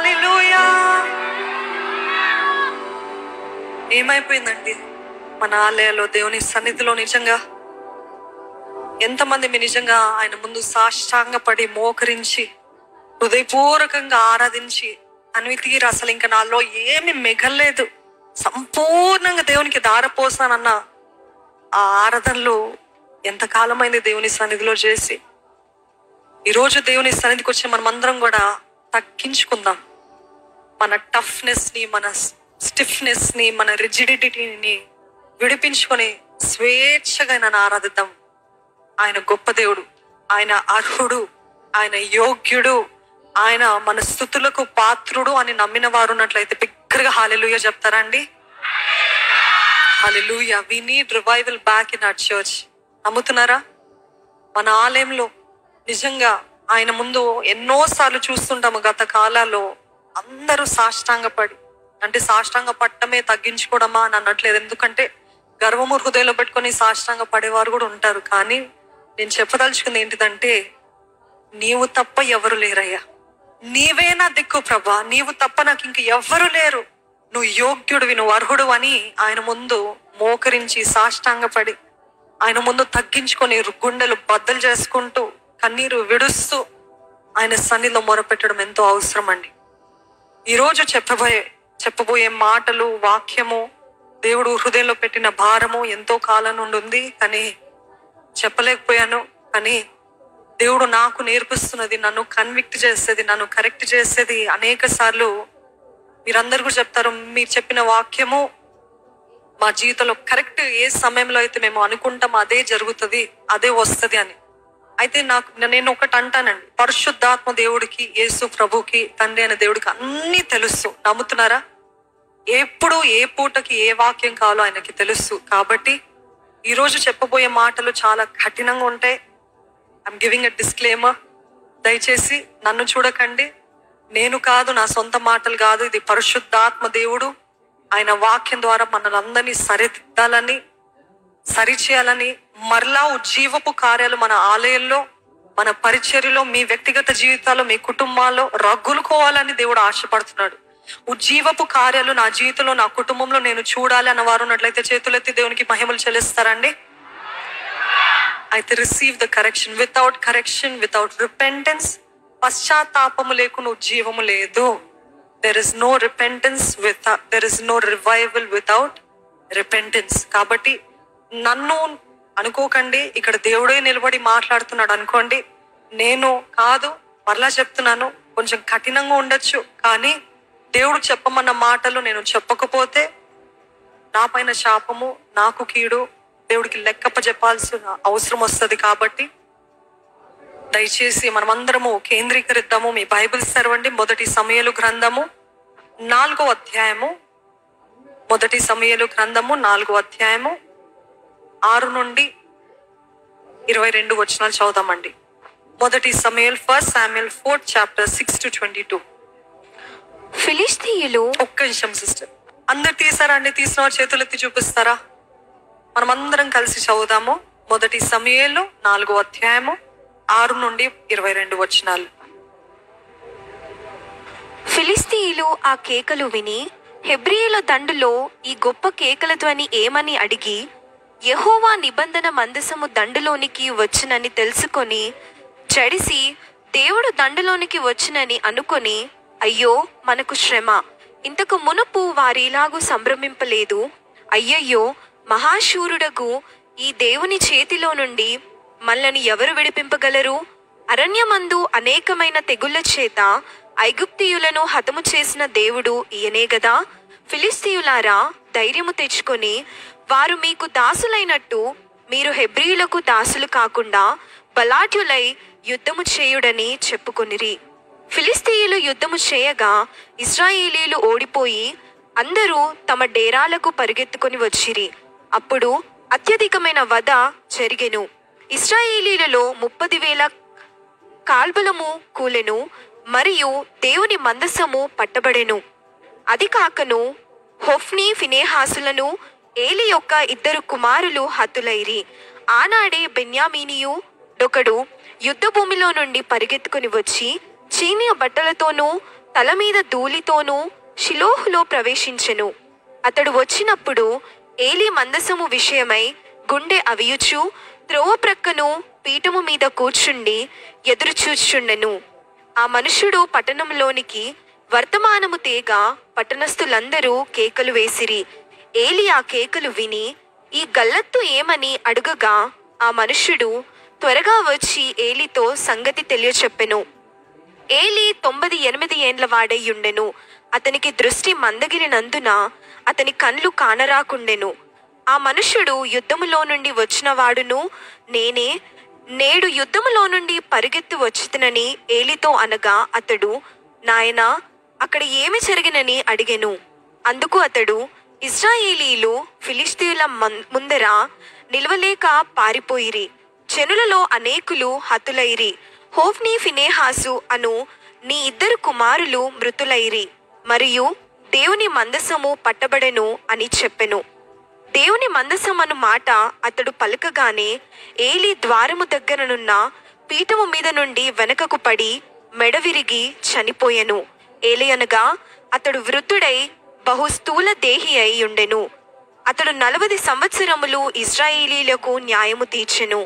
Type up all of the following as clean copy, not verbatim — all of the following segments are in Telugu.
హల్లెలూయా. ఏమైపోయిందండి మన ఆలయాల్లో, దేవుని సన్నిధిలో? నిజంగా ఎంతమంది మీ నిజంగా ఆయన ముందు సాష్టాంగపడి మోకరించి హృదయపూర్వకంగా ఆరాధించి తీర అసలు ఇంకా నాలో ఏమి మిగల్లేదు, సంపూర్ణంగా దేవునికి దారపోసానన్న ఆ ఆరాధనలు ఎంతకాలమైంది దేవుని సన్నిధిలో చేసి? ఈరోజు దేవుని సన్నిధికి వచ్చి మనమందరం కూడా తగ్గించుకుందాం. మన టఫ్నెస్ని, మన స్టిఫ్నెస్ని, మన రిజిడిటీని విడిపించుకొని స్వేచ్ఛగా నన్ను ఆరాధిద్దాం. ఆయన గొప్ప దేవుడు, ఆయన అర్హుడు, ఆయన యోగ్యుడు, ఆయన మన స్తుతులకు పాత్రుడు అని నమ్మిన వారు ఉన్నట్లయితే బిగ్గరగా హల్లెలూయా చెప్తారా అండి? Hallelujah. We need revival back in our church. నమ్ముతున్నారా? మన ఆలయంలో నిజంగా ఆయన ముందు ఎన్నోసార్లు చూస్తుంటాము గత కాలాల్లో అందరూ సాష్టాంగపడి, అంటే సాష్టాంగ పట్టమే తగ్గించుకోవడమా అని అన్నట్లేదు. ఎందుకంటే గర్వము హృదయంలో పెట్టుకొని సాష్టాంగ పడేవారు కూడా ఉంటారు. కానీ నేను చెప్పదలుచుకుంది ఏంటిదంటే, నీవు తప్ప ఎవరు లేరయ్యా, నీవే నా దిక్కు ప్రభా, నీవు తప్ప నాకు ఇంక ఎవ్వరు లేరు, నువ్వు యోగ్యుడివి, నువ్వు అర్హుడు అని ఆయన ముందు మోకరించి సాష్టాంగపడి ఆయన ముందు తగ్గించుకొని గుండెలు బద్దలు చేసుకుంటూ కన్నీరు విడుస్తూ ఆయన సన్నిధిలో మొరపెట్టడం ఎంతో అవసరం అండి. ఈరోజు చెప్పబోయే మాటలు, వాక్యము దేవుడు హృదయంలో పెట్టిన భారము ఎంతో కాలం నుండి ఉంది, కానీ చెప్పలేకపోయాను. కానీ దేవుడు నాకు నేర్పిస్తున్నది, నన్ను కన్విక్ట్ చేసేది, నన్ను కరెక్ట్ చేసేది అనేక సార్లు. మీరందరూ కూడా చెప్తారు, మీరు చెప్పిన వాక్యము మా జీవితంలో కరెక్ట్ ఏ సమయంలో అయితే మేము అనుకుంటాం అదే జరుగుతుంది, అదే వస్తుంది అని. అయితే నేను ఒకటి అంటానండి, పరిశుద్ధాత్మ దేవుడికి, యేసు ప్రభుకి, తండ్రి అయిన దేవుడికి అన్నీ తెలుసు. నమ్ముతున్నారా? ఎప్పుడు ఏ పూటకి ఏ వాక్యం కావాలో ఆయనకి తెలుసు. కాబట్టి ఈరోజు చెప్పబోయే మాటలు చాలా కఠినంగా ఉంటాయి. I'm giving a disclaimer. దయచేసి నన్ను చూడకండి, నేను కాదు, నా సొంత మాటలు కాదు, ఇది పరిశుద్ధాత్మ దేవుడు ఆయన వాక్యం ద్వారా మనల్ని అందరినీ సరిదిద్దాలని, సరిచేయాలని, మరలా ఉజ్జీవపు కార్యాలు మన ఆలయంలో, మన పరిచర్యలో, మీ వ్యక్తిగత జీవితాల్లో, మీ కుటుంబాల్లో రగులుకోవాలని దేవుడు ఆశపడుతున్నాడు. ఉజ్జీవపు కార్యాలు నా జీవితంలో, నా కుటుంబంలో నేను చూడాలి అన్న వారు ఉన్నట్లయితే చేతులెత్తి దేవునికి మహిమలు చెల్లిస్తారండి. అయితే receive the correction. Without repentance, పశ్చాత్తాపము లేకుండా ఉజ్జీవము లేదు. there is no repentance there is no revival without repentance. కాబట్టి నన్ను అనుకోకండి, ఇక్కడ దేవుడే నిలబడి మాట్లాడుతున్నాడు అనుకోండి. నేను కాదు, మరలా చెప్తున్నాను, కొంచెం కఠినంగా ఉండొచ్చు, కానీ దేవుడు చెప్పమన్న మాటలు నేను చెప్పకపోతే నా పైన శాపము, నాకు కీడు, దేవుడికి లెక్కప్ప చెప్పాల్సిన అవసరం వస్తుంది. కాబట్టి దయచేసి మనమందరము కేంద్రీకరిద్దాము. మీ బైబిల్ తెరవండి. మొదటి సమూయేలు గ్రంథము 4వ అధ్యాయము. మొదటి సమూయేలు గ్రంథము 4వ అధ్యాయము 6 నుండి 22 వచనాలు చదువుదామండి. మొదటి సమూయేలు, 1 Samuel 4 chapter 6 to 22. ఫిలిష్తీయులు, ఒక్క నిమిషం సిస్టర్, అందరు తీసారా అండి? తీసిన చేతులెత్తి చూపిస్తారా? మనమందరం కలిసి చదువుదాము. మొదటి సమూయేలు 4వ అధ్యాయము 6 నుండి 22 వచనాలు. ఫిలిష్తీయులు ఆ కేకలు విని హెబ్రీయుల దండులో ఈ గొప్ప కేకల ధ్వని ఏమని అడిగి, యెహోవా నిబంధన మందసము దండులోనికి వచ్చునని తెలుసుకొని జడిసి, దేవుడు దండులోనికి వచ్చునని అనుకొని, అయ్యో మనకు శ్రమ, ఇంతకు మునుపు వారిలాగూ సంభ్రమింపలేదు, అయ్యయ్యో మహాశూరుడగు ఈ దేవుని చేతిలో నుండి మనల్ని ఎవరు విడిపింపగలరు? అరణ్యమందు అనేకమైన తెగుళ్ళ చేత ఐగుప్తీయులను హతము చేసిన దేవుడు ఈయనే గదా. ఫిలిష్తీయులారా, ధైర్యము తెచ్చుకొని వారు మీకు దాసులైనట్టు మీరు హెబ్రీయులకు దాసులు కాకుండా బలాఢ్యులై యుద్ధము చేయుడని చెప్పుకొనిరి. ఫిలిష్తీయులు యుద్ధము చేయగా ఇశ్రాయేలీయులు ఓడిపోయి అందరూ తమ డేరాలకు పరిగెత్తుకొని వచ్చిరి. అప్పుడు అత్యధికమైన వధ జరిగెను. ఇశ్రాయేలీయులలో 30,000 కాల్బలము కూలెను, మరియు దేవుని మందసము పట్టబడెను. అది కాకను హొఫ్నీ ఫినేహాసులను ఏలి యొక్క 2 కుమారులు హతులైరి. ఆనాడే బెన్యామీనియు డొకడు యుద్ధ భూమిలో నుండి పరిగెత్తుకుని వచ్చి చీనియ బట్టలతోనూ తల మీద ధూళితోనూ షిలోహులో ప్రవేశించెను. అతడు వచ్చినప్పుడు ఏలీ మందసము విషయమై గుండె అవియుచు త్రోవ ప్రక్కను పీఠము మీద కూర్చుండి ఎదురుచూచుండెను. ఆ మనుష్యుడు పట్టణంలోనికి వర్తమానము తేగా పట్టణస్థులందరూ కేకలు వేసిరి. ఏలీ ఆ కేకలు విని ఈ గల్లత్తు ఏమని అడుగగా ఆ మనుష్యుడు త్వరగా వచ్చి ఏలీతో సంగతి తెలియచెప్పెను. ఏలీ 98 ఏండ్ల వాడయ్యుండెను. అతనికి దృష్టి మందగిరినందున అతని కండ్లు కానరాకుండెను. ఆ మనుష్యుడు యుద్ధములో నుండి వచ్చిన వాడును నేనే, నేడు యుద్ధములో నుండి పరిగెత్తి వచ్చితినని ఏలీతో అనగా అతడు, నాయనా, అక్కడ ఏమి జరిగినని అడిగెను. అందుకు అతడు, ఇశ్రాయేలీలు ఫిలిష్తీయుల ముందర నిలవలేక పారిపోయిరి. జనులలో అనేకులు హతులైరి. హోఫ్నీ ఫినేహాసు అను నీ 2 కుమారులు మృతులైరి. మరియు దేవుని మందసము పట్టబడెను అని చెప్పెను. దేవుని మందసమను మాట అతడు పలకగానే ఏలీ ద్వారము దగ్గరనున్న పీఠము మీద నుండి వెనకకు పడి మెడ విరిగి చనిపోయెను. ఏలయనగా అతడు వృద్ధుడై బహు స్థూల దేహి అయి ఉండెను. అతడు 40 సంవత్సరములు ఇశ్రాయేలీలకు న్యాయము తీర్చెను.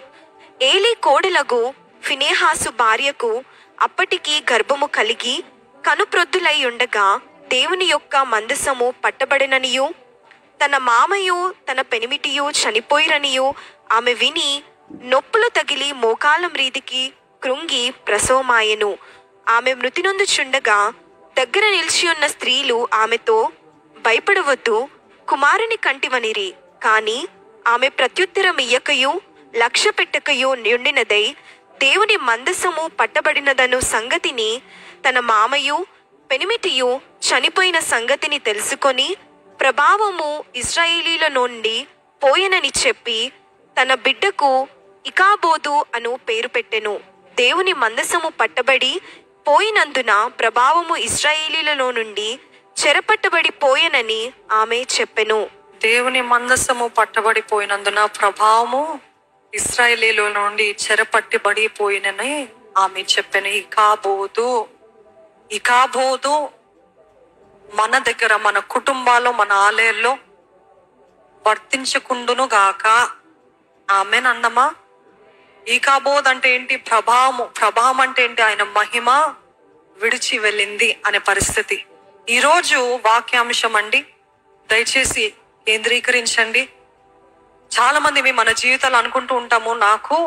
ఏలీ కోడలగు ఫినేహాసు భార్యకు అప్పటికి గర్భము కలిగి కనుప్రొద్దులై ఉండగా దేవుని యొక్క మందసము పట్టబడిననియు తన మామయు తన పెనిమిటియు చనిపోయిరనియు ఆమె విని నొప్పులు తగిలి మోకాళ్ళ మ్రీదికి కృంగి ప్రసవమాయెను. ఆమె మృతి నొందుచుండగా దగ్గర నిలిచియున్న స్త్రీలు ఆమెతో, భయపడవద్దు, కుమారుని కంటివనిరి. కాని ఆమె ప్రత్యుత్తరమియ్యకయు లక్ష్య పెట్టకయు నిండినదై దేవుని మందసము పట్టబడినదను సంగతిని తన మామయు పెనిమిటియు చనిపోయిన సంగతిని తెలుసుకొని ప్రభావము ఇశ్రాయేలీల నుండి పోయెనని చెప్పి తన బిడ్డకు ఇకాబోదు అను పేరు పెట్టెను. దేవుని మందసము పట్టబడి పోయినందున ప్రభావము ఇశ్రాయేలీలలో నుండి చెరపట్టబడి పోయెనని ఆమె చెప్పెను. దేవుని మందసము పట్టబడిపోయినందున ప్రభావము ఇశ్రాయేలీల నుండి చెరపట్టబడిపోయినని ఆమె చెప్పెను. ఇకాబోదు మన దగ్గర, మన కుటుంబాల్లో, మన ఆలయాల్లో వర్తించకుండును గాక. ఆమేనన్నమా? ఈకాబోద్ అంటే ఏంటి? ప్రభావం అంటే ఏంటి? ఆయన మహిమ విడిచి వెళ్ళింది అనే పరిస్థితి. ఈరోజు వాక్యాంశం అండి, దయచేసి కేంద్రీకరించండి. చాలా మంది మన జీవితాలు అనుకుంటూ ఉంటాము, నాకు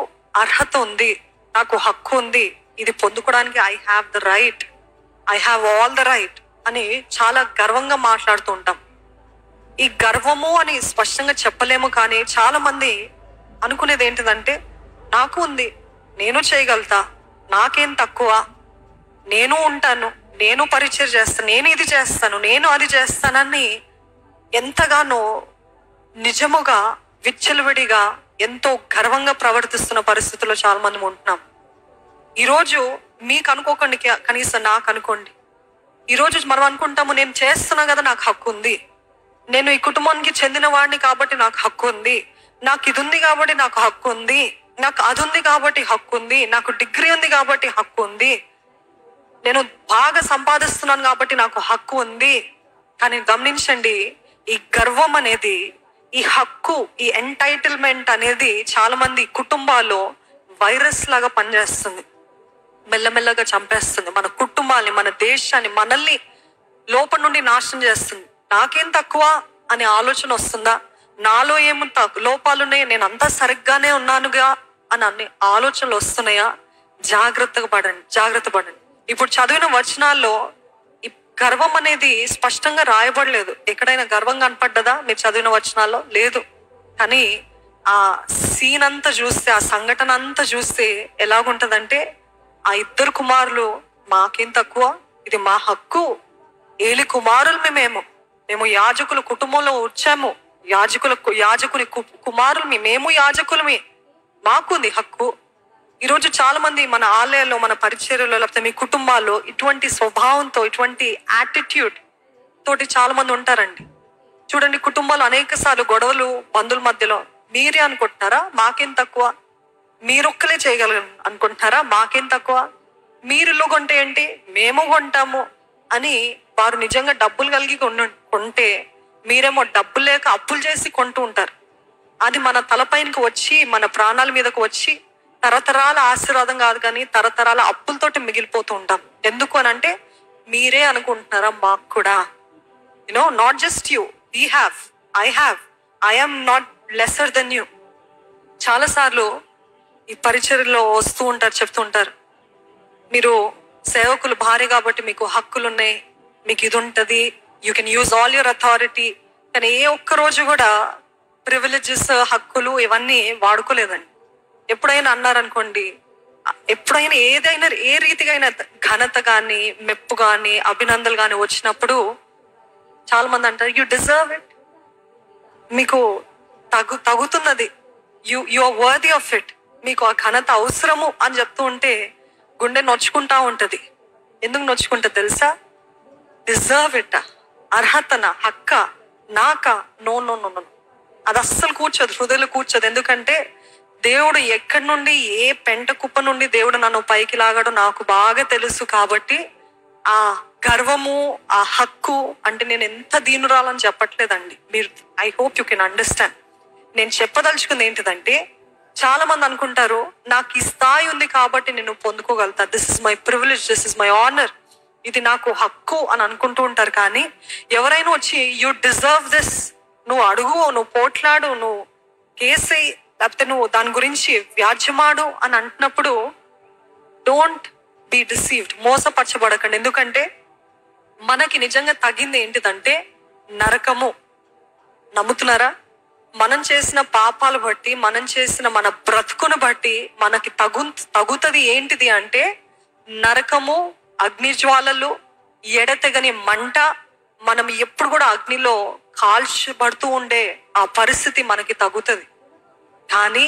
అర్హత ఉంది, నాకు హక్కు ఉంది, ఇది పొందుకోవడానికి I have all the right అని చాలా గర్వంగా మాట్లాడుతూ ఉంటాం. ఈ గర్వము అని స్పష్టంగా చెప్పలేము, కానీ చాలా మంది అనుకునేది ఏంటిదంటే, నాకు ఉంది, నేను చేయగలుగుతా, నాకేం తక్కువ, నేను ఉంటాను, నేను పరిచయం చేస్తాను, నేను ఇది చేస్తాను, నేను అది చేస్తానని ఎంతగానో నిజముగా విచ్చలవిడిగా ఎంతో గర్వంగా ప్రవర్తిస్తున్న పరిస్థితుల్లో చాలా మంది ఉంటున్నాం. ఈరోజు మీకు అనుకోకండి, కనీసం నాకు అనుకోండి. ఈరోజు మనం అనుకుంటాము, నేను చేస్తున్నా కదా, నాకు హక్కు ఉంది, నేను ఈ కుటుంబానికి చెందిన వాడిని కాబట్టి నాకు హక్కు ఉంది, నాకు ఇది ఉంది కాబట్టి నాకు హక్కు ఉంది, నాకు అది ఉంది కాబట్టి హక్కు ఉంది, నాకు డిగ్రీ ఉంది కాబట్టి హక్కు ఉంది, నేను బాగా సంపాదిస్తున్నాను కాబట్టి నాకు హక్కు ఉంది. కానీ గమనించండి, ఈ గర్వం అనేది, ఈ హక్కు, ఈ ఎంటైటిల్మెంట్ అనేది చాలా మంది కుటుంబాల్లో వైరస్ లాగా పనిచేస్తుంది. మెల్లమెల్లగా చంపేస్తుంది మన కుటుంబాన్ని, మన దేశాన్ని, మనల్ని లోపల నుండి నాశనం చేస్తుంది. నాకేం తక్కువ అనే ఆలోచన వస్తుందా? నాలో ఏమో లోపాలున్నాయి, నేను అంతా సరిగ్గానే ఉన్నానుగా అని అన్ని ఆలోచనలు వస్తున్నాయా? జాగ్రత్త పడండి. ఇప్పుడు చదివిన వచనాల్లో ఈ గర్వం అనేది స్పష్టంగా రాయబడలేదు. ఎక్కడైనా గర్వం కనపడ్డదా మీరు చదివిన వచనాల్లో? లేదు. కానీ ఆ సీన్ అంతా చూస్తే, ఆ సంఘటన అంతా చూస్తే ఎలాగుంటదంటే, ఆ 2 కుమారులు, మాకేం తక్కువ, ఇది మా హక్కు, ఏలి కుమారులు మేము యాజకుల కుటుంబంలో వచ్చాము, యాజకుని కుమారులు మేము యాజకులమే, మాకుంది హక్కు. ఈరోజు చాలా మంది మన ఆలయాల్లో, మన పరిచర్యలో, లేకపోతే మీ కుటుంబాల్లో ఇటువంటి స్వభావంతో, ఇటువంటి యాటిట్యూడ్ తోటి చాలా మంది ఉంటారండి. చూడండి, కుటుంబాలు అనేక సార్లు గొడవలు బంధువుల మధ్యలో. మీరే అనుకుంటున్నారా మాకేం తక్కువ, మీరొక్కలే చేయగలరు అనుకుంటున్నారా మాకేం తక్కువ, మీరు ఇల్లు కొంటే ఏంటి, మేము కొంటాము, అని వారు నిజంగా డబ్బులు కలిగి కొంటే మీరేమో డబ్బులు లేక అప్పులు చేసి కొంటూ ఉంటారు. అది మన తలపైనకి వచ్చి మన ప్రాణాల మీదకు వచ్చి తరతరాల ఆశీర్వాదం కాదు కానీ తరతరాల అప్పులతోటి మిగిలిపోతూ ఉంటాం. ఎందుకు అని అంటే మీరే అనుకుంటున్నారా మాకు కూడా, not just you, I am not lesser than you. చాలాసార్లు ఈ పరిచర్యలో వస్తూ ఉంటారు, చెప్తూ ఉంటారు, మీరు సేవకులు భార్య కాబట్టి మీకు హక్కులు ఉన్నాయి, మీకు ఇది ఉంటుంది, you can use all your authority. కానీ ఏ ఒక్క రోజు కూడా ప్రివిలేజెస్, హక్కులు ఇవన్నీ వాడుకోలేదండి. ఎప్పుడైనా అన్నారనుకోండి, ఎప్పుడైనా ఏదైనా ఏ రీతిగా అయినా ఘనత కానీ మెప్పు కానీ అభినందనలు కానీ వచ్చినప్పుడు చాలా మంది అంటారు, యు డిజర్వ్ ఇట్, మీకు తగుతున్నది, you are worthy of it, మీకు ఆ ఘనత అవసరము అని చెప్తూ ఉంటే గుండె నొచ్చుకుంటా ఉంటది. ఎందుకు నొచ్చుకుంటుంది తెలుసా? డిజర్వ్ ఇట్, అర్హతన, హక్క, నాక, నో నో నో నో, అది అస్సలు కూర్చోదు, హృదయంలో కూర్చోదు. ఎందుకంటే దేవుడు ఎక్కడి నుండి, ఏ పెంట కుప్ప నుండి దేవుడు నన్ను పైకి లాగాడో నాకు బాగా తెలుసు. కాబట్టి ఆ గర్వము, ఆ హక్కు అంటే నేను ఎంత దీనురాలని చెప్పట్లేదండి. మీరు, I hope you can understand. నేను చెప్పదలుచుకుంది ఏంటిదంటే, చాలా మంది అనుకుంటారు నాకు ఈ స్థాయి ఉంది కాబట్టి నేను పొందుకోగలుగుతా, this is my privilege, this is my honour, ఇది నాకు హక్కు అని అనుకుంటూ ఉంటారు. కానీ ఎవరైనా వచ్చి యూ డిజర్వ్ దిస్, నువ్వు అడుగు, నువ్వు పోట్లాడు, నువ్వు కేసే, లేకపోతే నువ్వు దాని గురించి వ్యాజ్యమాడు అని అంటున్నప్పుడు డోంట్ బీ డిసీవ్డ్, మోసపరచబడకండి. ఎందుకంటే మనకి నిజంగా తగింది ఏంటిదంటే నరకము. నమ్ముతున్నారా? మనం చేసిన పాపాలు బట్టి, మనం చేసిన మన బ్రతుకును బట్టి మనకి తగుతుంది ఏంటిది అంటే నరకము, అగ్నిజ్వాలలు, ఎడతెగని మంట. మనం ఎప్పుడు కూడా అగ్నిలో కాల్చబడుతూ ఉండే ఆ పరిస్థితి మనకి తగుతుంది. కానీ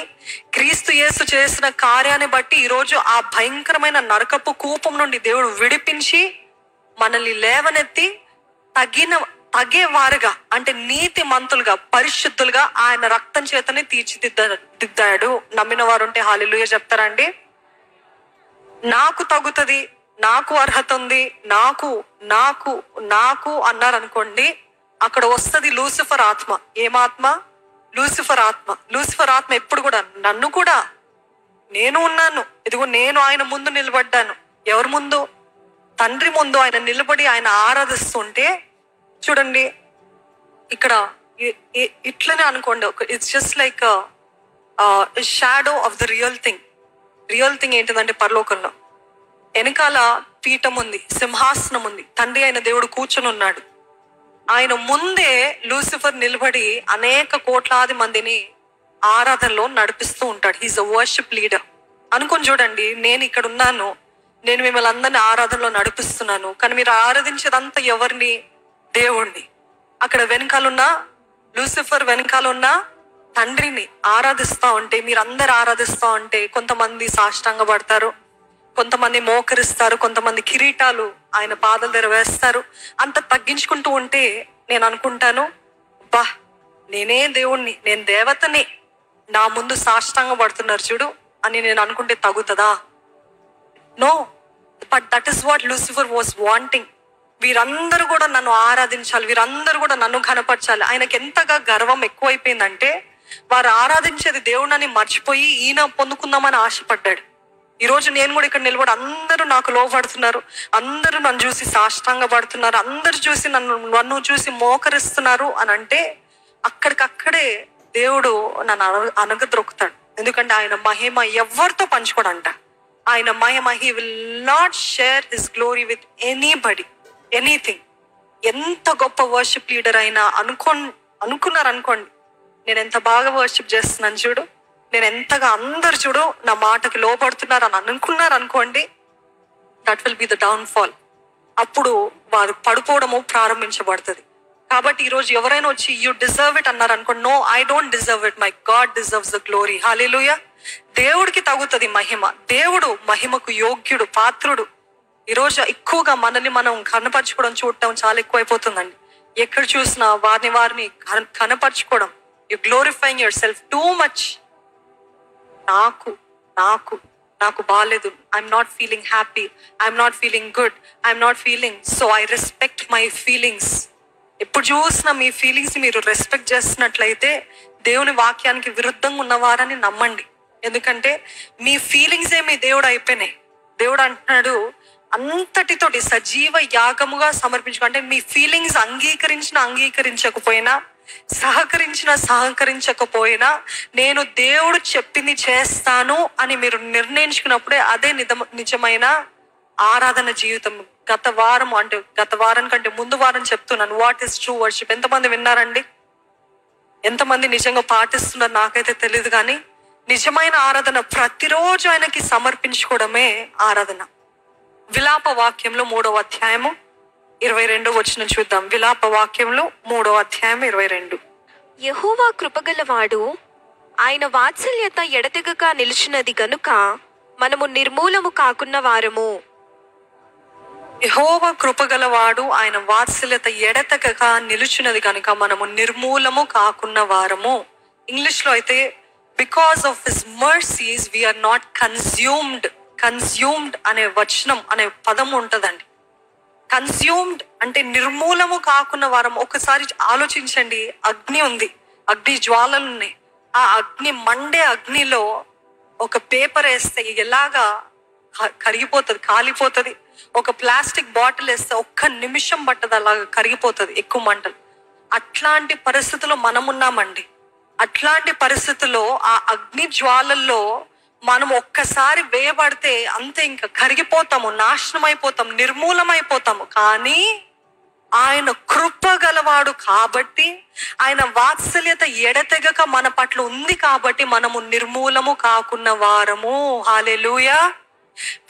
క్రీస్తు యేసు చేసిన కార్యాన్ని బట్టి ఈరోజు ఆ భయంకరమైన నరకపు కూపం నుండి దేవుడు విడిపించి మనల్ని లేవనెత్తి తగేవారుగా, అంటే నీతి మంతులుగా, పరిశుద్ధులుగా ఆయన రక్తం చేతనే తీర్చిదిద్దాడు. నమ్మిన వారు ఉంటే హల్లెలూయా చెప్తారండి. నాకు తగుతుంది, నాకు అర్హత ఉంది, నాకు నాకు నాకు అన్నారనుకోండి, అక్కడ వస్తుంది లూసిఫర్ ఆత్మ. ఏమాత్మ? లూసిఫర్ ఆత్మ. లూసిఫర్ ఆత్మ ఎప్పుడు కూడా నన్ను కూడా, నేను ఉన్నాను, ఇదిగో నేను ఆయన ముందు నిలబడ్డాను. ఎవరి ముందు? తండ్రి ముందు ఆయన నిలబడి ఆయన ఆరాధిస్తుంటే చూడండి, ఇక్కడ ఇట్లనే అనుకోండి, it's just like shadow of the real thing. Real thing ఏంటిదంటే పరలోకంలో వెనకాల పీఠం ఉంది, సింహాసనం ఉంది, తండ్రి అయిన దేవుడు కూర్చొని ఉన్నాడు. ఆయన ముందే లూసిఫర్ నిలబడి అనేక కోట్లాది మందిని ఆరాధనలో నడిపిస్తూ ఉంటాడు. హీఈస్ అ వర్షిప్ లీడర్ అనుకొని చూడండి. నేను ఇక్కడ ఉన్నాను, నేను మిమ్మల్ని అందరినీ ఆరాధనలో నడిపిస్తున్నాను, కానీ మీరు ఆరాధించేదంతా ఎవరిని? దేవుణ్ణి. అక్కడ వెనకాలన్న లూసిఫర్ వెనకాలన్న తండ్రిని ఆరాధిస్తా ఉంటే, మీరందరూ ఆరాధిస్తా ఉంటే కొంతమంది సాష్టాంగ పడతారు, కొంతమంది మోకరిస్తారు, కొంతమంది కిరీటాలు ఆయన పాదాల దగ్గర వేస్తారు. అంత తగ్గించుకుంటూ ఉంటే నేను అనుకుంటాను, బా నేనే దేవుణ్ణి, నేను దేవతని, నా ముందు సాష్టాంగ పడుతున్నారు చూడు అని నేను అనుకుంటే తగుతుందా? No, but that is what Lucifer was wanting. వీరందరూ కూడా నన్ను ఆరాధించాలి, వీరందరూ కూడా నన్ను ఘనపరచాలి. ఆయనకి ఎంతగా గర్వం ఎక్కువైపోయిందంటే వారు ఆరాధించేది దేవుణ్ణి మర్చిపోయి ఈయన పొందుకుందామని ఆశపడ్డాడు. ఈరోజు నేను కూడా ఇక్కడ నిలబడి అందరూ నాకు లోపడుతున్నారు, అందరూ నన్ను చూసి సాష్టాంగ పడుతున్నారు, అందరూ చూసి నన్ను చూసి మోకరిస్తున్నారు అని అంటే అక్కడికక్కడే దేవుడు నన్ను అనగద్రొక్కుతాడు. ఎందుకంటే ఆయన మహిమ ఎవరితో పంచుకోడంట. ఆయన మహిమ, he will not share his glory with anybody, anything. ఎంత గొప్ప వర్షిప్ లీడర్ అయినా అనుకున్నారు అనుకోండి, నేను ఎంత బాగా వర్షిప్ చేస్తున్నాను చూడు, నేను ఎంతగా అందరు చూడు నా మాటకి లోపడుతున్నారు అని అనుకున్నారు అనుకోండి, that will be the down fall. అప్పుడు వారు పడిపోవడము ప్రారంభించబడుతుంది. కాబట్టి ఈరోజు ఎవరైనా వచ్చి యూ డిజర్వ్ ఇట్ అన్నారు అనుకోండి, no, I don't deserve it, my God deserves the glory. Hallelujah. దేవుడికి తగుతుంది మహిమ. దేవుడు మహిమకు యోగ్యుడు, పాత్రుడు. ఈరోజు ఎక్కువగా మనల్ని మనం కనపరచుకోవడం, చూడటం చాలా ఎక్కువైపోతుందండి. ఎక్కడ చూసినా వారిని కనపరచుకోవడం, you glorifying your self too much. నాకు నాకు నాకు బాగాలేదు, I'm not feeling happy, I'm not feeling good, I'm not feeling, so I respect my feelings. ఎప్పుడు చూసినా మీ ఫీలింగ్స్ మీరు రెస్పెక్ట్ చేస్తున్నట్లయితే దేవుని వాక్యానికి విరుద్ధంగా ఉన్నవారని నమ్మండి. ఎందుకంటే మీ ఫీలింగ్సే మీ దేవుడు అయిపోయినాయి. దేవుడు అంటున్నాడు, అంతటితోటి సజీవ యాగముగా సమర్పించుకో. అంటే మీ ఫీలింగ్స్ అంగీకరించకపోయినా, సహకరించకపోయినా నేను దేవుడు చెప్పింది చేస్తాను అని మీరు నిర్ణయించుకున్నప్పుడే అదే నిజమైన ఆరాధన జీవితం. గత వారం కంటే ముందు వారం చెప్తున్నాను, వాట్ ఈస్ ట్రూ వర్షిప్. ఎంతమంది విన్నారండి? ఎంతమంది నిజంగా పాటిస్తున్నారు నాకైతే తెలియదు, కానీ నిజమైన ఆరాధన ప్రతిరోజు ఆయనకి సమర్పించుకోవడమే ఆరాధన. విలాప వాక్యంలో 3వ అధ్యాయము 22వ వచనం చూద్దాం. విలాప వాక్యంలో 3వ అధ్యాయం 22. యెహోవా కృపగలవాడు, ఆయన వాత్సల్యత ఎడతెగక నిలిచినది గనుక మనము నిర్మూలము కాకున్న వారము. యెహోవా కృపగలవాడు, ఆయన వాత్సల్యత ఎడతెగక నిలుచున్నది కనుక మనము నిర్మూలము కాకున్న వారము. ఇంగ్లీష్ లో అయితే because of his mercies we are not consumed అనే వచనం అనే పదం ఉంటదండి. కన్స్యూమ్డ్ అంటే నిర్మూలము కాకున్న వారం. ఒకసారి ఆలోచించండి, అగ్ని ఉంది, అగ్ని జ్వాలలు ఉన్నాయి. ఆ మండే అగ్నిలో ఒక పేపర్ వేస్తే ఎలాగా కరిగిపోతుంది, కాలిపోతుంది. ఒక ప్లాస్టిక్ బాటిల్ వేస్తే 1 నిమిషం పట్టదు, అలాగా కరిగిపోతుంది ఎక్కువ మంటలు. అట్లాంటి పరిస్థితుల్లో మనమున్నామండి. అట్లాంటి పరిస్థితుల్లో ఆ అగ్ని జ్వాలల్లో మనం ఒక్కసారి వేయబడితే అంతే, ఇంకా కరిగిపోతాము, నాశనం అయిపోతాం, నిర్మూలమైపోతాము. కానీ ఆయన కృప గలవాడు కాబట్టి, ఆయన వాత్సల్యత ఎడతెగక మన పట్ల ఉంది కాబట్టి మనము నిర్మూలము కాకున్న వారము. హల్లెలూయా.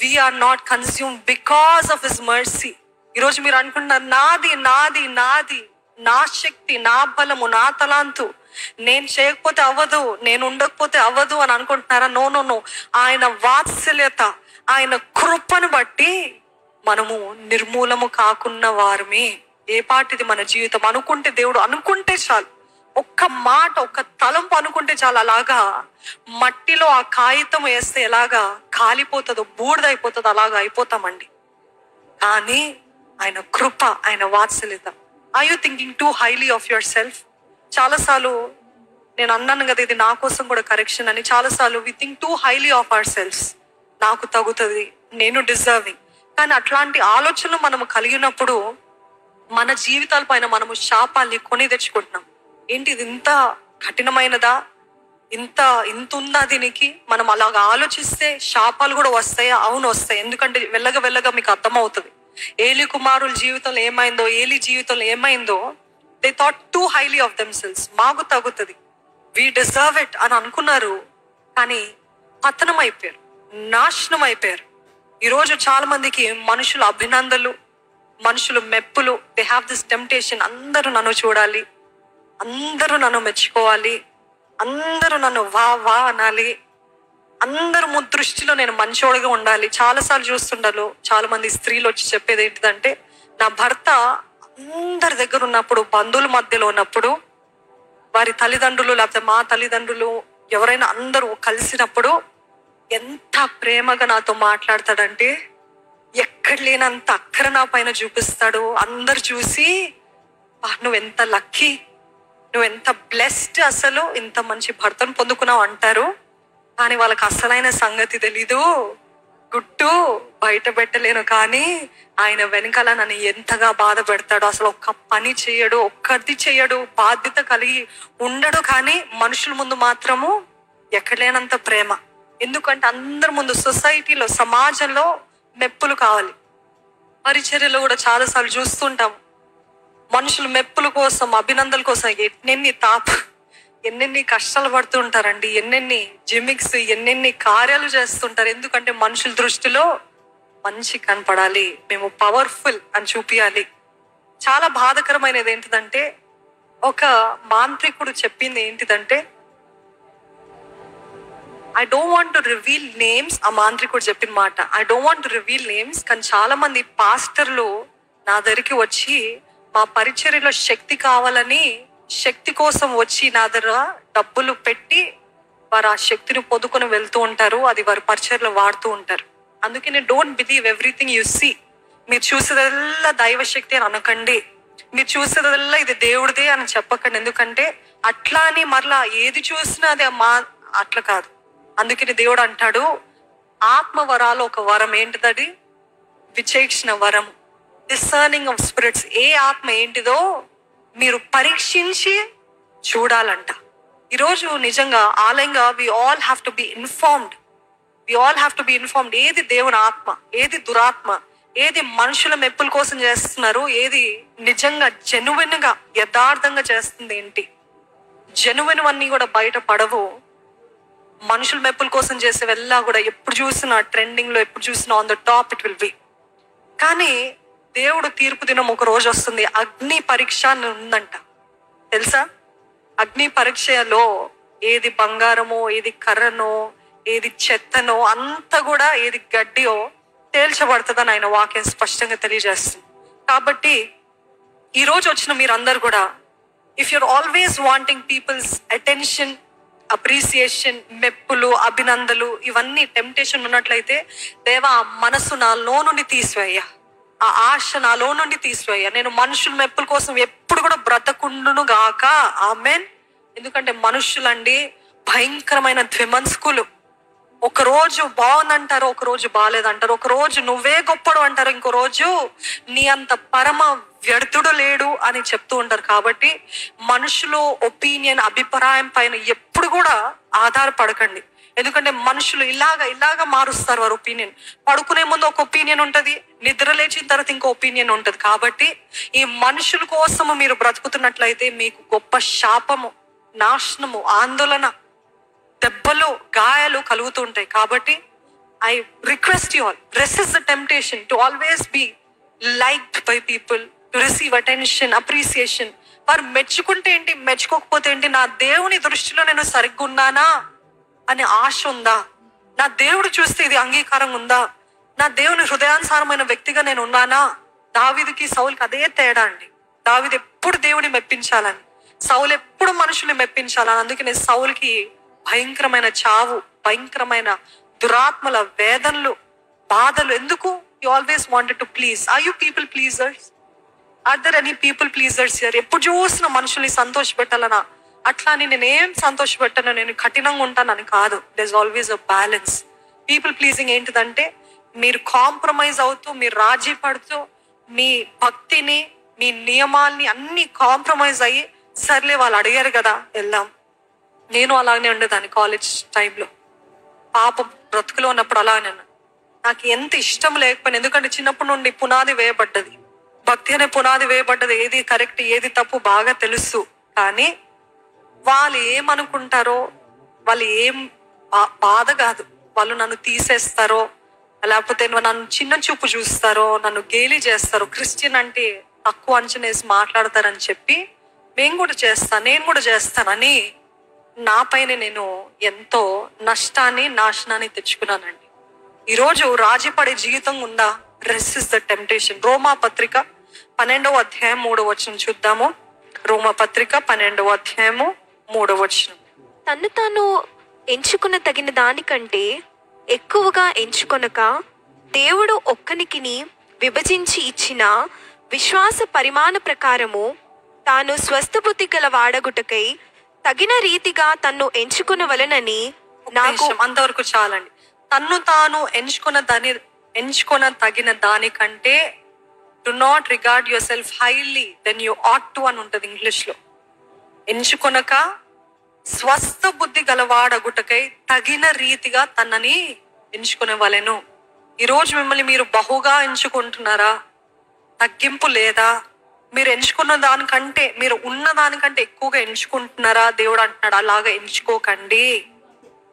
We are not consumed because of his mercy. ఈరోజు మీరు అనుకుంటున్నారు, నాది నాది నాది నా శక్తి, నా బలము, నా తలాంతు, నేను చేయకపోతే అవ్వదు, నేను ఉండకపోతే అవ్వదు అని అనుకుంటున్నారా? నో. ఆయన వాత్సల్యత, ఆయన కృపను బట్టి మనము నిర్మూలము కాకున్న వారమే. ఏ పాటిది మన జీవితం. అనుకుంటే దేవుడు అనుకుంటే చాలు, ఒక్క మాట, ఒక్క తలంపు అనుకుంటే చాలు. అలాగా మట్టిలో ఆ కాగితం వేస్తే ఎలాగా కాలిపోతుందో, బూడిదైపోతుందో అలాగా అయిపోతామండి. కానీ ఆయన కృప, ఆయన వాత్సల్యత. Are you thinking too highly of your self? చాలాసార్లు నేను అన్నాను కదా, ఇది నా కోసం కూడా కరెక్షన్ అని. చాలాసార్లు we think too highly of ourselves. నాకు తగుతుంది, నేను డిజర్వింగ్. కానీ అట్లాంటి ఆలోచనలు మనము కలిగినప్పుడు మన జీవితాల పైన మనము శాపాల్ని కొని తెచ్చుకుంటున్నాం. ఏంటి ఇది ఇంత కఠినమైనదా, ఇంత ఉందా దీనికి? మనం అలాగా ఆలోచిస్తే శాపాలు కూడా వస్తాయా? అవును వస్తాయి. ఎందుకంటే వెళ్ళగా మీకు అర్థమవుతుంది ఏలి కుమారుల జీవితంలో ఏమైందో, ఏలి జీవితంలో ఏమైందో. They thought two highly of themselves. మాకు తగ్గుతుంది, వి డిజర్వ్ ఇట్ అని అనుకున్నారు. కానీ పతనం అయిపోయారు, నాశనం అయిపోయారు. ఈరోజు చాలా మందికి మనుషుల అభినందనలు, మనుషులు మెప్పులు, దే హ్యావ్ దిస్ టెంప్టేషన్. అందరూ నన్ను చూడాలి, అందరూ నన్ను మెచ్చుకోవాలి, అందరూ నన్ను వా అనాలి, అందరూ దృష్టిలో నేను మంచోడుగా ఉండాలి. చాలాసార్లు చూస్తుండాలి చాలా మంది స్త్రీలు వచ్చి చెప్పేది ఏంటిదంటే, నా భర్త అందరి దగ్గర ఉన్నప్పుడు, బంధువుల మధ్యలో ఉన్నప్పుడు, వారి తల్లిదండ్రులు లేకపోతే మా తల్లిదండ్రులు ఎవరైనా అందరూ కలిసినప్పుడు ఎంత ప్రేమగా నాతో మాట్లాడతాడంటే, ఎక్కడ లేనంత అక్కర నా పైన చూపిస్తాడు. అందరు చూసి నువ్వెంత లక్కీ, నువ్వెంత బ్లెస్డ్, అసలు ఇంత మంచి భర్తను పొందుకున్నావు అంటారు. కానీ వాళ్ళకి అసలైన సంగతి తెలీదు. గుట్టు బయట పెట్టలేను, కానీ ఆయన వెనకాల నన్ను ఎంతగా బాధ పెడతాడు. అసలు ఒక్క పని చేయడు, ఒక్కది చేయడు, బాధ్యత కలిగి ఉండడు. కానీ మనుషుల ముందు మాత్రము ఎక్కడలేనంత ప్రేమ. ఎందుకంటే అందరి ముందు, సొసైటీలో, సమాజంలో మెప్పులు కావాలి. పరిచర్యలో కూడా చాలాసార్లు చూస్తుంటాం, మనుషులు మెప్పుల కోసం, అభినందనల కోసం ఎన్నెన్ని కష్టాలు పడుతూ ఉంటారండి, ఎన్నెన్ని జిమిక్స్, ఎన్నెన్ని కార్యాలు చేస్తుంటారు. ఎందుకంటే మనుషుల దృష్టిలో మంచి కనపడాలి, మేము పవర్ఫుల్ అని చూపియాలి. చాలా బాధాకరమైనది ఏంటిదంటే, ఒక మాంత్రికుడు చెప్పింది ఏంటిదంటే, I don't want to reveal names. ఆ మాంత్రికుడు చెప్పిన మాట, I don't want to reveal names. కానీ చాలా మంది పాస్టర్లు నా దగ్గరికి వచ్చి, మా పరిచర్యలో శక్తి కావాలని, శక్తి కోసం వచ్చి నా దగ్గర డబ్బులు పెట్టి వారు ఆ శక్తిని పొందుకొని వెళ్తూ ఉంటారు, అది వారి పరిచర్లో వాడుతూ ఉంటారు. అందుకని don't believe everything you see. మీరు చూసేదల్లా దైవ శక్తి అని అనకండి, మీరు చూసేదల్లా ఇది దేవుడిదే అని చెప్పకండి. ఎందుకంటే అట్లా అని మరలా ఏది చూసినా అది అట్లా కాదు. అందుకని దేవుడు అంటాడు, ఆత్మ వరాలు ఒక వరం. ఏంటిదది? విచేక్షణ వరం, డిసర్నింగ్ ఆఫ్ స్పిరిట్స్. ఏ ఆత్మ ఏంటిదో మీరు పరీక్షించి చూడాలంట. ఈరోజు నిజంగా ఆలయంగా we all have to be informed. ఏది దేవుని ఆత్మ, ఏది దురాత్మ, ఏది మనుషుల మెప్పుల కోసం చేస్తున్నారు, ఏది నిజంగా జెన్యున్ గా యథార్థంగా చేస్తుంది ఏంటి. జెన్యున్ అన్నీ కూడా బయట పడవు. మనుషుల మెప్పుల కోసం చేసేవెల్లా కూడా ఎప్పుడు చూసినా ట్రెండింగ్ లో, ఎప్పుడు చూసినా on the top it will be. కానీ దేవుడు తీర్పు దినం ఒక రోజు వస్తుంది, అగ్ని పరీక్ష అని ఉందంట. తెలుసా? అగ్ని పరీక్షలో ఏది బంగారమో, ఏది కర్రనో, ఏది చెత్తనో, అంతా కూడా ఏది గడ్డియో తేల్చబడుతుందని ఆయన వాక్యం స్పష్టంగా తెలియజేస్తుంది. కాబట్టి ఈ రోజు వచ్చిన మీరందరూ కూడా, if you're always wanting people's attention, appreciation, మెప్పులు, అభినందనలు, ఇవన్నీ టెంప్టేషన్ ఉన్నట్లయితే, దేవా ఆ మనసు నాలో నుండి తీసివేయ్యా, ఆ ఆశ నాలో నుండి తీసివేయ్యా, నేను మనుషుల మెప్పుల కోసం ఎప్పుడు కూడా బ్రతకుండును గాక. ఆమేన్. ఎందుకంటే మనుషులండి భయంకరమైన ద్విమనస్కులు. ఒక రోజు బాగుందంటారు, ఒక రోజు బాగాలేదంటారు, ఒక రోజు నువ్వే గొప్పడు అంటారు, ఇంకో రోజు నీ అంత పరమ వ్యర్థుడు లేడు అని చెప్తూ ఉంటారు. కాబట్టి మనుషులు ఒపీనియన్, అభిప్రాయం పైన ఎప్పుడు కూడా ఆధారపడకండి. ఎందుకంటే మనుషులు ఇలాగా మారుస్తారు వారి ఒపీనియన్. పడుకునే ముందు ఒక ఒపీనియన్ ఉంటది, నిద్ర లేచిన తర్వాత ఇంకో ఒపీనియన్ ఉంటది. కాబట్టి ఈ మనుషుల కోసము మీరు బ్రతుకుతున్నట్లయితే మీకు గొప్ప శాపము, నాశనము, ఆందోళన, దెబ్బలు, గాయాలు కలుగుతూ ఉంటాయి. కాబట్టి I request you all, resist the temptation to always be liked by people, to receive attention, appreciation. వారు మెచ్చుకుంటే ఏంటి, మెచ్చుకోకపోతే ఏంటి, నా దేవుని దృష్టిలో నేను సరిగ్గా ఉన్నానా అనే ఆశ ఉందా, నా దేవుడు చూస్తే ఇది అంగీకారం ఉందా, నా దేవుని హృదయానుసారమైన వ్యక్తిగా నేను ఉన్నానా. దావీదుకి సౌలుకి అదే తేడా అండి. దావీదు ఎప్పుడు దేవుని మెప్పించాలని, సౌలు ఎప్పుడు మనుషుల్ని మెప్పించాలని. అందుకనే సౌలుకి భయంకరమైన చావు, భయంకరమైన దురాత్మల వేదనలు, బాధలు. ఎందుకు? You always wanted to please. Are you people pleasers? Are there any people pleasers here? ఎప్పుడు చూసిన మనుషుల్ని సంతోష పెట్టాలనా? అట్లా అని నేనేం సంతోష పెట్టాను, నేను కఠినంగా ఉంటానని కాదు. There is always a balance. People pleasing ఏంటిదంటే, మీరు కాంప్రమైజ్ అవుతూ, మీరు రాజీ పడుతూ, మీ భక్తిని, మీ నియమాల్ని అన్ని కాంప్రమైజ్ అయ్యి, సర్లే వాళ్ళు అడిగారు కదా వెళ్దాం. నేను అలాగనే ఉండేదాన్ని కాలేజ్ టైంలో, పాప బ్రతుకులో ఉన్నప్పుడు అలాగనే. నాకు ఎంత ఇష్టం లేకపోయినా, ఎందుకంటే చిన్నప్పటి నుండి పునాది వేయబడ్డది, భక్తి అనే పునాది వేయబడ్డది. ఏది కరెక్ట్, ఏది తప్పు బాగా తెలుసు. కానీ వాళ్ళు ఏమనుకుంటారో, వాళ్ళు ఏం బాధ కాదు, వాళ్ళు నన్ను తీసేస్తారో, లేకపోతే నన్ను చిన్న చూపు చూస్తారో, నన్ను గేలి చేస్తారో, క్రిస్టియన్ అంటే తక్కువ అంచనా వేసి మాట్లాడతారని చెప్పి నేను కూడా చేస్తానని నా పైన నేను ఎంతో నష్టాన్ని, నాశనాన్ని తెచ్చుకున్నానండి. ఈరోజు రాజీ పడే జీవితం ఉందా? Resist the temptation. రోమా పత్రిక 12వ అధ్యాయం 3వ వచనం చూద్దాము. రోమా పత్రిక 12వ అధ్యాయము 3వ వచనం. తను తాను ఎంచుకున్న తగిన దానికంటే ఎక్కువగా ఎంచుకొనక, దేవుడు ఒక్కనికిని విభజించి ఇచ్చిన విశ్వాస పరిమాణ ప్రకారము తాను స్వస్థబుద్ధి గల వాడగుటకై తగిన రీతిగా తన్ను ఎంచుకొనవలెనని నాకు. అంతవరకు చాలండి. తన్ను తాను ఎంచుకొన తగిన దానికంటే, do not regard yourself highly than you ought to అని ఉంటుంది ఇంగ్లీష్ లో. ఎంచుకొనక స్వస్థ బుద్ధి గలవాడగుటకై తగిన రీతిగా తనని ఎంచుకునేవలెను. ఈరోజు మిమ్మల్ని మీరు బహుగా ఎంచుకుంటున్నారా? తగ్గింపు లేదా? మీరు ఎంచుకున్న దానికంటే, మీరు ఉన్న దానికంటే ఎక్కువగా ఎంచుకుంటున్నారా? దేవుడు అంటున్నాడు అలాగా ఎంచుకోకండి.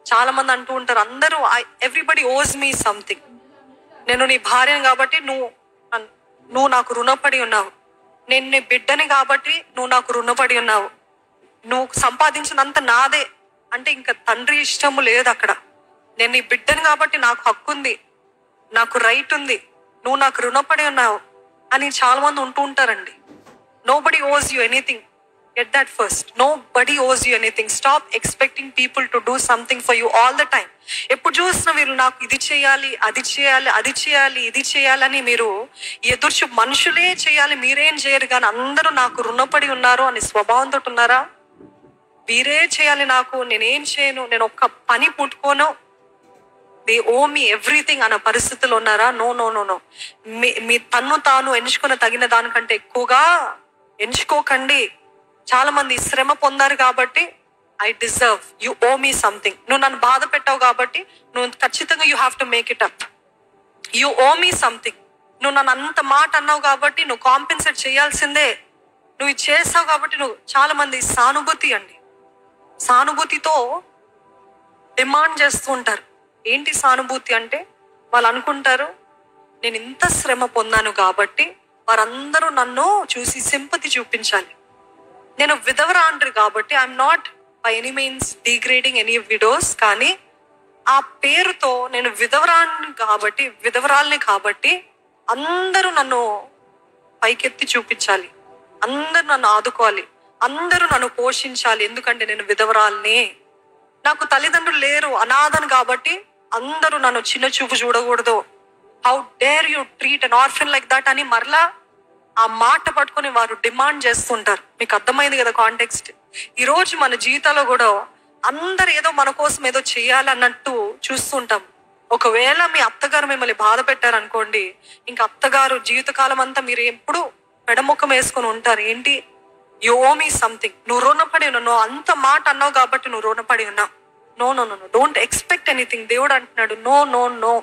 చాలా మంది అంటూ ఉంటారు, అందరూ ఎవ్రీబడి ఓస్ మీ సంథింగ్. నేను నీ భార్యను కాబట్టి నువ్వు నాకు రుణపడి ఉన్నావు, నేను నీ బిడ్డని కాబట్టి నువ్వు నాకు రుణపడి ఉన్నావు, నువ్వు సంపాదించినంత నాదే అంటే ఇంకా తండ్రి ఇష్టము లేదు అక్కడ. నేను నీ బిడ్డని కాబట్టి నాకు హక్కు ఉంది, నాకు రైట్ ఉంది, నువ్వు నాకు రుణపడి ఉన్నావు అని చాలా మంది ఉంటూ ఉంటారండి. నోబడి ఓస్ you anything. Get that first. Nobody owes you anything. Stop expecting people to do something for you all the time. ఎప్పుడు చూసినా వీళ్ళు నాకు ఇది చేయాలి, అది చేయాలి, అది చేయాలి, ఇది చేయాలని మీరు ఎదుర్చు. మనుషులే చేయాలి, మీరేం చేయరు, కానీ అందరూ నాకు రుణపడి ఉన్నారు అనే స్వభావంతో ఉన్నారా? వీరే చేయాలి, నాకు నేనేం చేయను, నేను ఒక్క పని పుట్టుకోను, దే ఓ మీ ఎవ్రీథింగ్ అన్న పరిస్థితులు ఉన్నారా? No no no no. మీ తన్ను తాను ఎంచుకున్న తగిన దానికంటే ఎక్కువగా ఎంచుకోకండి. చాలా మంది శ్రమ పొందారు కాబట్టి I deserve, you owe me something. నువ్వు నన్ను బాధ పెట్టావు కాబట్టి నువ్వు ఖచ్చితంగా you have to make it up. You owe me something. నువ్వు నన్ను అంత మాట అన్నావు కాబట్టి నువ్వు కాంపెన్సేట్ చేయాల్సిందే. నువ్వు ఇది చేసావు కాబట్టి నువ్వు. చాలా మంది సానుభూతి అండి, సానుభూతితో డిమాండ్ చేస్తూ ఉంటారు. ఏంటి సానుభూతి అంటే? వాళ్ళు అనుకుంటారు నేను ఇంత శ్రమ పొందాను కాబట్టి వారందరూ నన్ను చూసి సింపతి చూపించాలి. నేను విధవరాండ్రి కాబట్టి I'm not by any means degrading any widows, కానీ ఆ పేరుతో నేను విధవరాల్ని కాబట్టి అందరూ నన్ను పైకెత్తి చూపించాలి, అందరూ నన్ను ఆదుకోవాలి, అందరూ నన్ను పోషించాలి, ఎందుకంటే నేను విధవరాల్ని. నాకు తల్లిదండ్రులు లేరు, అనాథను కాబట్టి అందరూ నన్ను చిన్న చూపు చూడకూడదు. How dare you treat an orphan like that అని మరలా ఆ మాట పట్టుకొని వారు డిమాండ్ చేస్తుంటారు. మీకు అర్థమైంది కదా కాంటెక్స్ట్? ఈరోజు మన జీవితాల్లో కూడా అందరు ఏదో మన కోసం ఏదో చేయాలన్నట్టు చూస్తుంటాం. ఒకవేళ మీ అత్తగారు మిమ్మల్ని బాధ పెట్టారనుకోండి, ఇంకా అత్తగారు జీవితకాలం అంతా మీరు ఎప్పుడు పెడముఖం వేసుకొని ఉంటారు. ఏంటి? You owe me something. నువ్వు రుణపడి ఉన్నావు, నువ్వు అంత మాట అన్నావు కాబట్టి నువ్వు రుణపడి ఉన్నావు. No no no no, don't expect anything. దేవుడు అంటున్నాడు నో నో నో.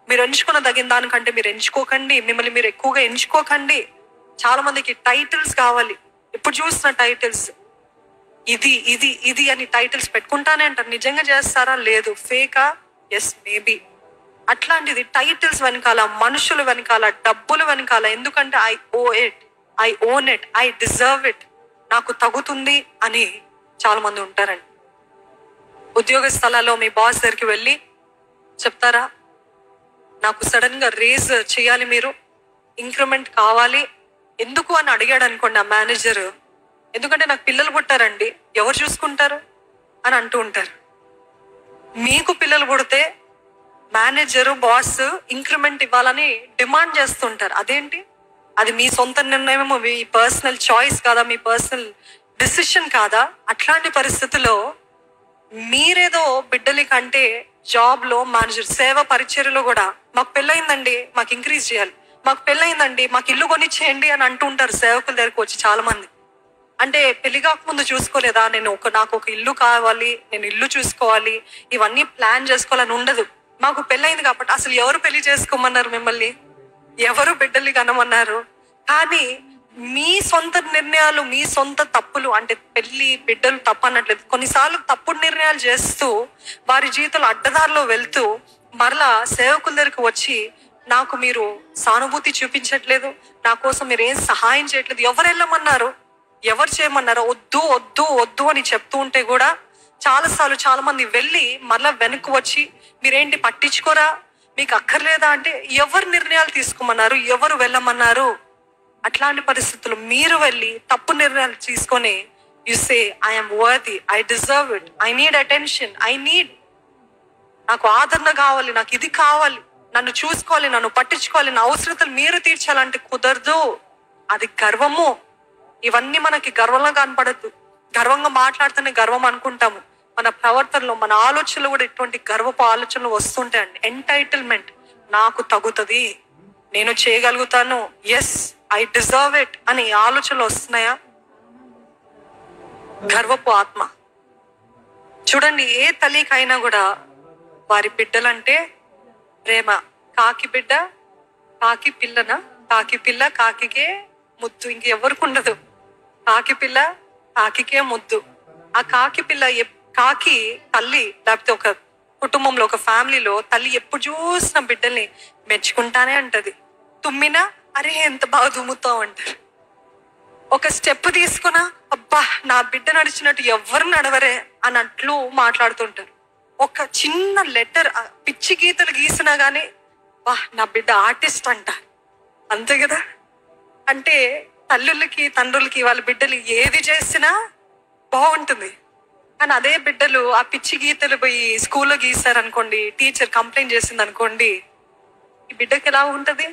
మీరు ఎంచుకున్న తగిన దానికంటే మీరు ఎంచుకోకండి, మిమ్మల్ని మీరు ఎక్కువగా ఎంచుకోకండి. చాలా మందికి టైటిల్స్ కావాలి, ఇప్పుడు చూసిన టైటిల్స్, ఇది ఇది ఇది అని టైటిల్స్ పెట్టుకుంటానే అంటారు. నిజంగా చేస్తారా? లేదు. ఫేకా? Yes maybe. అట్లాంటిది టైటిల్స్ వెనకాల, మనుషులు వెనకాల, డబ్బులు వెనకాల. ఎందుకంటే I owe it, I own it, I deserve it, నాకు తగుతుంది అని చాలా మంది ఉంటారండి. ఉద్యోగ స్థలాల్లో మీ బాస్ దగ్గరికి వెళ్ళి చెప్తారా, నాకు సడన్ గా రేజ్ చేయాలి, మీరు ఇంక్రిమెంట్ కావాలి, ఎందుకు అని అడిగాడు అనుకోండి ఆ మేనేజర్, ఎందుకంటే నాకు పిల్లలు పుట్టారండి, ఎవరు చూసుకుంటారు అని అంటూ ఉంటారు. మీకు పిల్లలు పుడితే మేనేజర్, బాస్ ఇంక్రిమెంట్ ఇవ్వాలని డిమాండ్ చేస్తుంటారు. అదేంటి? అది మీ సొంత నిర్ణయమేమో, మీ పర్సనల్ చాయిస్ కాదా, మీ పర్సనల్ డిసిషన్ కాదా? అట్లాంటి పరిస్థితుల్లో మీరేదో బిడ్డలి కంటే జాబ్ లో, మేనేజర్ సేవ పరిచర్యలో కూడా మాకు పెళ్ళయిందండి, మాకు ఇంక్రీజ్ చేయాలి, మాకు పెళ్ళయిందండి, మాకు ఇల్లు కొనిచ్చేయండి అని అంటూ ఉంటారు సేవకుల దగ్గరకు వచ్చి చాలా మంది. అంటే పెళ్లి కాకముందు చూసుకోలేదా, నాకు ఒక ఇల్లు కావాలి, నేను ఇల్లు చూసుకోవాలి, ఇవన్నీ ప్లాన్ చేసుకోవాలని ఉండదు. మాకు పెళ్ళయింది కాబట్టి. అసలు ఎవరు పెళ్లి చేసుకోమన్నారు మిమ్మల్ని? ఎవరు బిడ్డలు కనమన్నారు? కానీ మీ సొంత నిర్ణయాలు, మీ సొంత తప్పులు, అంటే పెళ్లి బిడ్డలు తప్పు అన్నట్లేదు, కొన్నిసార్లు తప్పుడు నిర్ణయాలు చేస్తూ వారి జీవితంలో అడ్డదారిలో వెళ్తూ మరలా సేవకుల దగ్గరికి వచ్చి నాకు మీరు సానుభూతి చూపించట్లేదు, నా కోసం మీరు ఏం సహాయం చేయట్లేదు, ఎవరు వెళ్ళమన్నారు, ఎవరు చేయమన్నారో, వద్దు వద్దు వద్దు అని చెప్తూ ఉంటే కూడా చాలాసార్లు చాలా మంది వెళ్ళి మరలా వెనక్కి వచ్చి మీరేంటి పట్టించుకోరా, మీకు అక్కర్లేదా అంటే ఎవరు నిర్ణయాలు తీసుకోమన్నారు, ఎవరు వెళ్ళమన్నారు? అట్లాంటి పరిస్థితులు మీరు వెళ్ళి తప్పు నిర్ణయాలు తీసుకొని you say I'm worthy, I deserve it, I need attention, నాకు ఆదరణ కావాలి, నాకు ఇది కావాలి, నన్ను చూసుకోవాలి, నన్ను పట్టించుకోవాలి, నా అవసరతలు మీరు తీర్చాలంటే కుదరదు. అది గర్వము. ఇవన్నీ మనకి గర్వంగా కనపడద్దు. గర్వంగా మాట్లాడుతూనే గర్వం అనుకుంటాము. మన ప్రవర్తనలో, మన ఆలోచనలు కూడా ఇటువంటి గర్వపు ఆలోచనలు వస్తుంటాయండి. ఎంటైటిల్మెంట్, నాకు తగుతుంది, నేను చేయగలుగుతాను, ఎస్ ఐ డిజర్వ్ ఇట్ అని ఆలోచనలు వస్తున్నాయా? గర్వపు ఆత్మ. చూడండి, ఏ తల్లికైనా కూడా వారి బిడ్డలంటే ప్రేమ. కాకి బిడ్డ కాకి పిల్లన, కాకి పిల్ల కాకికే ముద్దు, ఇంకెవరికి ఉండదు. కాకి పిల్ల కాకికే ముద్దు. ఆ కాకి పిల్ల, కాకి తల్లి, లేకపోతే ఒక కుటుంబంలో, ఒక ఫ్యామిలీలో తల్లి ఎప్పుడు చూసిన బిడ్డల్ని మెచ్చుకుంటానే అంటది. తుమ్మినా అరే ఎంత బాగా తుమ్ముతావు అంటారు. ఒక స్టెప్ తీసుకున్నా అబ్బా నా బిడ్డ నడిచినట్టు ఎవరు నడవరే అన్నట్లు మాట్లాడుతుంటారు. ఒక చిన్న లెటర్, పిచ్చి గీతలు గీసినా గానీ వా నా బిడ్డ ఆర్టిస్ట్ అంట. అంతే కదా? అంటే తల్లులకి తండ్రులకి వాళ్ళ బిడ్డలు ఏది చేసినా బాగుంటుంది. కానీ అదే బిడ్డలు ఆ పిచ్చి గీతలు పోయి స్కూల్లో గీస్తారనుకోండి, టీచర్ కంప్లైంట్ చేసింది అనుకోండి, ఈ బిడ్డకి ఎలా ఉంటది?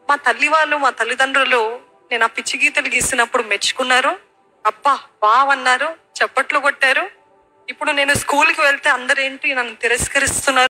మా తల్లి వాళ్ళు, మా తల్లిదండ్రులు నేను ఆ పిచ్చి గీతలు గీసినప్పుడు మెచ్చుకున్నారు, అబ్బా బావన్నారు, చప్పట్లు కొట్టారు. ఇప్పుడు నేను స్కూల్కి వెళ్తే అందరేంటి నన్ను తిరస్కరిస్తున్నారు.